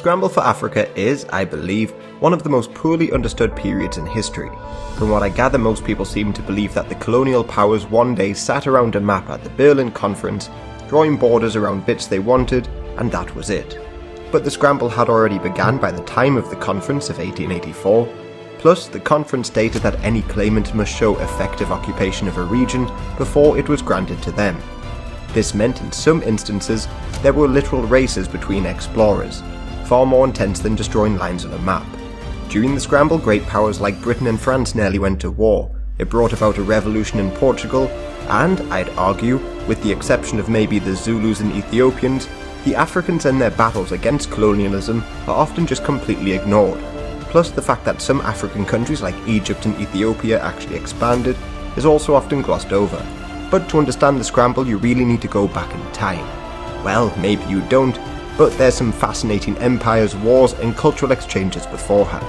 scramble for Africa is, I believe, one of the most poorly understood periods in history. From what I gather, most people seem to believe that the colonial powers one day sat around a map at the Berlin Conference, drawing borders around bits they wanted, and that was it. But the scramble had already begun by the time of the conference of 1884, plus the conference stated that any claimant must show effective occupation of a region before it was granted to them. This meant in some instances there were literal races between explorers, far more intense than just drawing lines on a map. During the scramble, great powers like Britain and France nearly went to war. It brought about a revolution in Portugal, and, I'd argue, with the exception of maybe the Zulus and Ethiopians, the Africans and their battles against colonialism are often just completely ignored. Plus, the fact that some African countries like Egypt and Ethiopia actually expanded is also often glossed over. But to understand the scramble, you really need to go back in time. Well, maybe you don't, but there's some fascinating empires, wars, and cultural exchanges beforehand.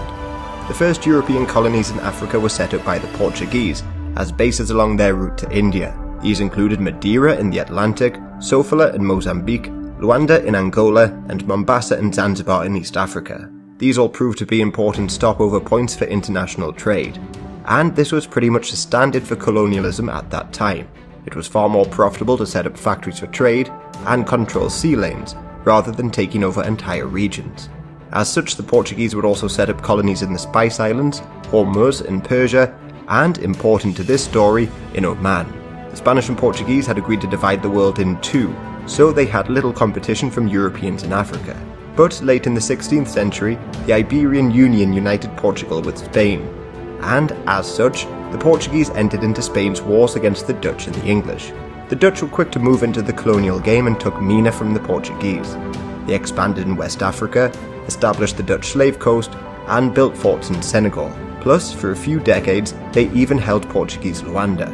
The first European colonies in Africa were set up by the Portuguese, as bases along their route to India. These included Madeira in the Atlantic, Sofala in Mozambique, Luanda in Angola, and Mombasa and Zanzibar in East Africa. These all proved to be important stopover points for international trade, and this was pretty much the standard for colonialism at that time. It was far more profitable to set up factories for trade and control sea lanes, rather than taking over entire regions. As such, the Portuguese would also set up colonies in the Spice Islands, Hormuz in Persia, and, important to this story, in Oman. The Spanish and Portuguese had agreed to divide the world in two, so they had little competition from Europeans in Africa. But late in the 16th century, the Iberian Union united Portugal with Spain, and as such, the Portuguese entered into Spain's wars against the Dutch and the English. The Dutch were quick to move into the colonial game and took Mina from the Portuguese. They expanded in West Africa, established the Dutch slave coast, and built forts in Senegal. Plus, for a few decades, they even held Portuguese Luanda.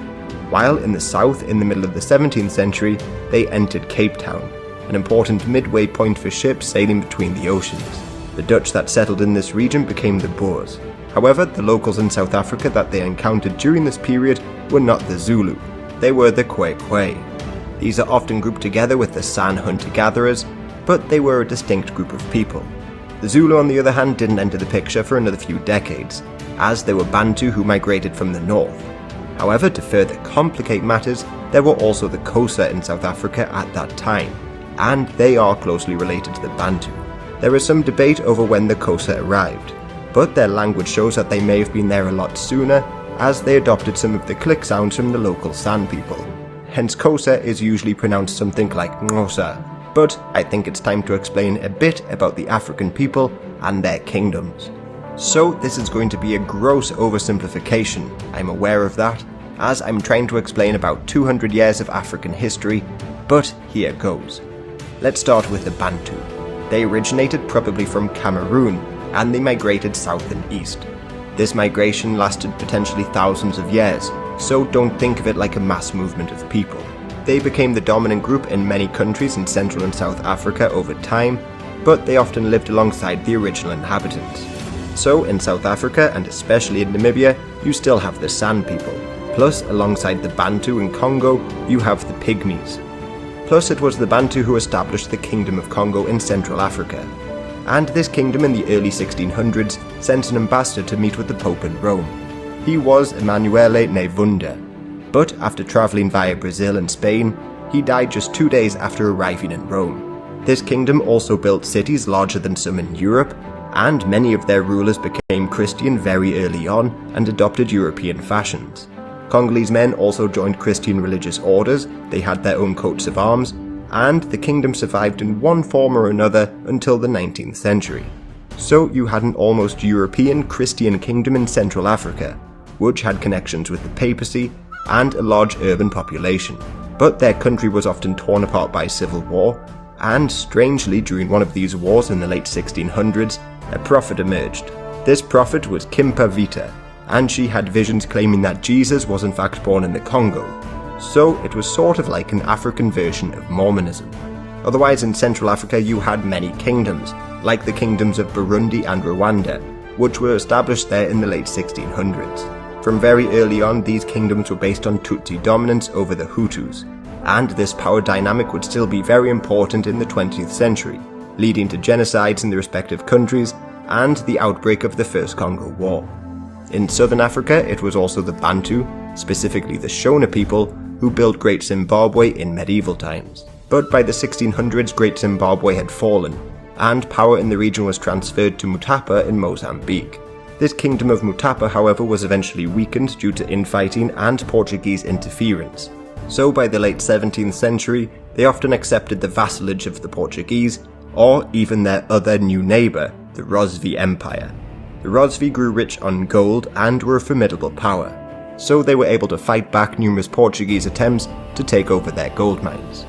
While in the south, in the middle of the 17th century, they entered Cape Town, an important midway point for ships sailing between the oceans. The Dutch that settled in this region became the Boers. However, the locals in South Africa that they encountered during this period were not the Zulu. They were the Khoekhoe. These are often grouped together with the San hunter-gatherers, but they were a distinct group of people. The Zulu, on the other hand, didn't enter the picture for another few decades, as they were Bantu who migrated from the north. However, to further complicate matters, there were also the Xhosa in South Africa at that time, and they are closely related to the Bantu. There is some debate over when the Xhosa arrived, but their language shows that they may have been there a lot sooner, as they adopted some of the click sounds from the local San people. Hence Xhosa is usually pronounced something like Ngosa, but I think it's time to explain a bit about the African people and their kingdoms. So this is going to be a gross oversimplification, I'm aware of that, as I'm trying to explain about 200 years of African history, but here goes. Let's start with the Bantu. They originated probably from Cameroon, and they migrated south and east. This migration lasted potentially thousands of years, so don't think of it like a mass movement of people. They became the dominant group in many countries in Central and South Africa over time, but they often lived alongside the original inhabitants. So in South Africa, and especially in Namibia, you still have the San people. Plus, alongside the Bantu in Congo, you have the Pygmies. Plus, it was the Bantu who established the Kingdom of Congo in Central Africa. And this kingdom in the early 1600s sent an ambassador to meet with the Pope in Rome. He was Emanuele Nevunda, but after travelling via Brazil and Spain, he died just 2 days after arriving in Rome. This kingdom also built cities larger than some in Europe, and many of their rulers became Christian very early on and adopted European fashions. Congolese men also joined Christian religious orders, they had their own coats of arms, and the kingdom survived in one form or another until the 19th century. So you had an almost European Christian kingdom in Central Africa, which had connections with the papacy and a large urban population. But their country was often torn apart by civil war, and strangely during one of these wars in the late 1600s, a prophet emerged. This prophet was Kimpa Vita, and she had visions claiming that Jesus was in fact born in the Congo. So it was sort of like an African version of Mormonism. Otherwise, in Central Africa you had many kingdoms, like the kingdoms of Burundi and Rwanda, which were established there in the late 1600s. From very early on, these kingdoms were based on Tutsi dominance over the Hutus, and this power dynamic would still be very important in the 20th century, leading to genocides in the respective countries and the outbreak of the First Congo War. In southern Africa, it was also the Bantu, specifically the Shona people, who built Great Zimbabwe in medieval times. But by the 1600s, Great Zimbabwe had fallen, and power in the region was transferred to Mutapa in Mozambique. This kingdom of Mutapa, however, was eventually weakened due to infighting and Portuguese interference. So by the late 17th century, they often accepted the vassalage of the Portuguese, or even their other new neighbour, the Rosvi Empire. The Rosvi grew rich on gold and were a formidable power, so they were able to fight back numerous Portuguese attempts to take over their gold mines.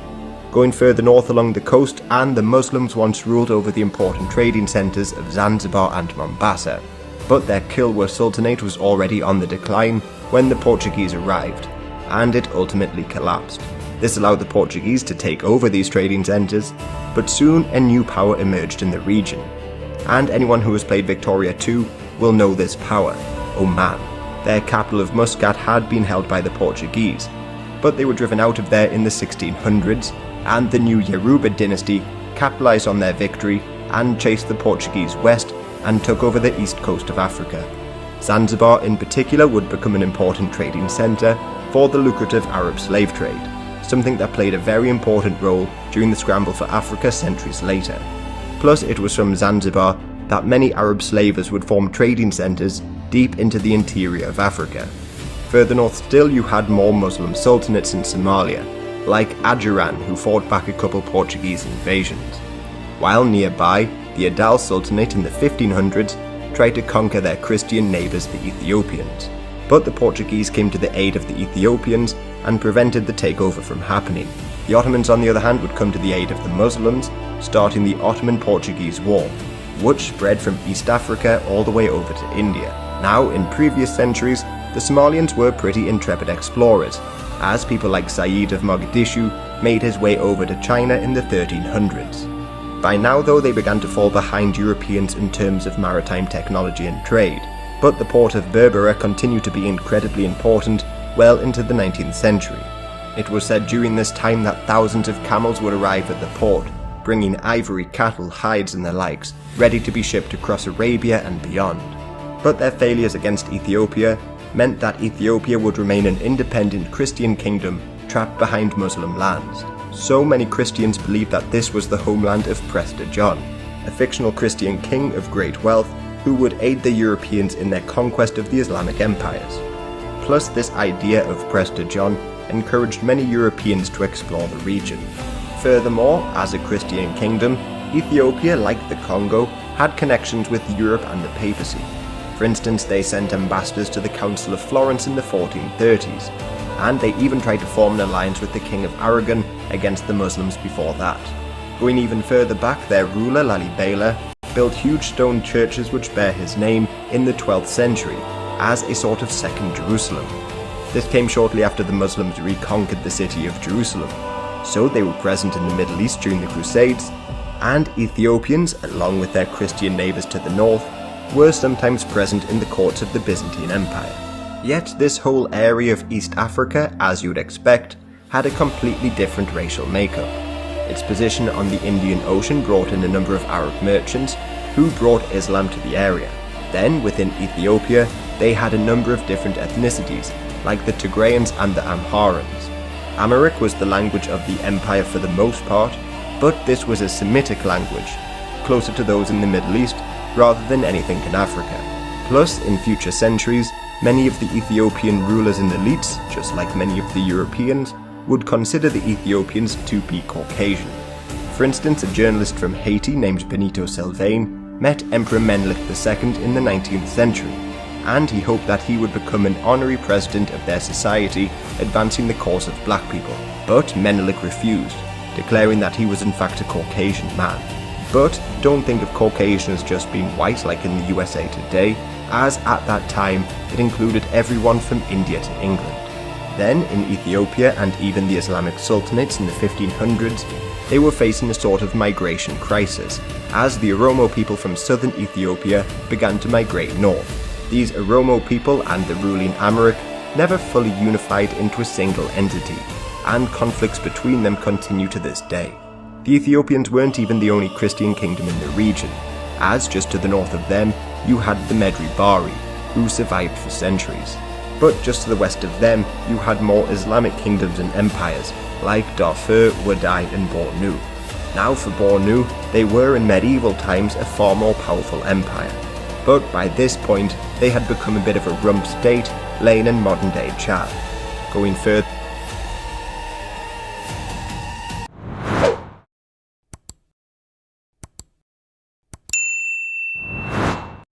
Going further north along the coast, and the Muslims once ruled over the important trading centres of Zanzibar and Mombasa, but their Kilwa Sultanate was already on the decline when the Portuguese arrived, and it ultimately collapsed. This allowed the Portuguese to take over these trading centres, but soon a new power emerged in the region. And anyone who has played Victoria 2 will know this power, Oman. Their capital of Muscat had been held by the Portuguese, but they were driven out of there in the 1600s, and the new Yoruba dynasty capitalised on their victory and chased the Portuguese west and took over the east coast of Africa. Zanzibar in particular would become an important trading centre for the lucrative Arab slave trade, something that played a very important role during the scramble for Africa centuries later. Plus, it was from Zanzibar that many Arab slavers would form trading centres deep into the interior of Africa. Further north still, you had more Muslim sultanates in Somalia, like Ajuran, who fought back a couple Portuguese invasions. While nearby, the Adal Sultanate in the 1500s tried to conquer their Christian neighbours, the Ethiopians. But the Portuguese came to the aid of the Ethiopians and prevented the takeover from happening. The Ottomans, on the other hand, would come to the aid of the Muslims, starting the Ottoman-Portuguese War, which spread from East Africa all the way over to India. Now, in previous centuries, the Somalians were pretty intrepid explorers, as people like Said of Mogadishu made his way over to China in the 1300s. By now, though, they began to fall behind Europeans in terms of maritime technology and trade, but the port of Berbera continued to be incredibly important well into the 19th century. It was said during this time that thousands of camels would arrive at the port, bringing ivory, cattle, hides and the likes, ready to be shipped across Arabia and beyond. But their failures against Ethiopia meant that Ethiopia would remain an independent Christian kingdom trapped behind Muslim lands. So many Christians believed that this was the homeland of Prester John, a fictional Christian king of great wealth who would aid the Europeans in their conquest of the Islamic empires. Plus, this idea of Prester John encouraged many Europeans to explore the region. Furthermore, as a Christian kingdom, Ethiopia, like the Congo, had connections with Europe and the papacy. For instance, they sent ambassadors to the Council of Florence in the 1430s, and they even tried to form an alliance with the King of Aragon against the Muslims before that. Going even further back, their ruler, Lalibela, built huge stone churches which bear his name in the 12th century, as a sort of second Jerusalem. This came shortly after the Muslims reconquered the city of Jerusalem, so they were present in the Middle East during the Crusades, and Ethiopians, along with their Christian neighbours to the north, were sometimes present in the courts of the Byzantine Empire. Yet this whole area of East Africa, as you would expect, had a completely different racial makeup. Its position on the Indian Ocean brought in a number of Arab merchants who brought Islam to the area. Then, within Ethiopia, they had a number of different ethnicities, like the Tigrayans and the Amharans. Amharic was the language of the empire for the most part, but this was a Semitic language, closer to those in the Middle East rather than anything in Africa. Plus, in future centuries, many of the Ethiopian rulers and elites, just like many of the Europeans, would consider the Ethiopians to be Caucasian. For instance, a journalist from Haiti named Benito Sylvain met Emperor Menelik II in the 19th century, and he hoped that he would become an honorary president of their society, advancing the cause of black people. But Menelik refused, declaring that he was in fact a Caucasian man. But don't think of Caucasian as just being white like in the USA today, as at that time it included everyone from India to England. Then, in Ethiopia and even the Islamic Sultanates in the 1500s, they were facing a sort of migration crisis, as the Oromo people from southern Ethiopia began to migrate north. These Oromo people and the ruling Amharic never fully unified into a single entity, and conflicts between them continue to this day. The Ethiopians weren't even the only Christian kingdom in the region, as just to the north of them you had the Medri-Bari, who survived for centuries. But just to the west of them you had more Islamic kingdoms and empires, like Darfur, Wadai and Bornu. Now for Bornu, they were in medieval times a far more powerful empire, but by this point they had become a bit of a rump state, laying in modern day Chad. Going further,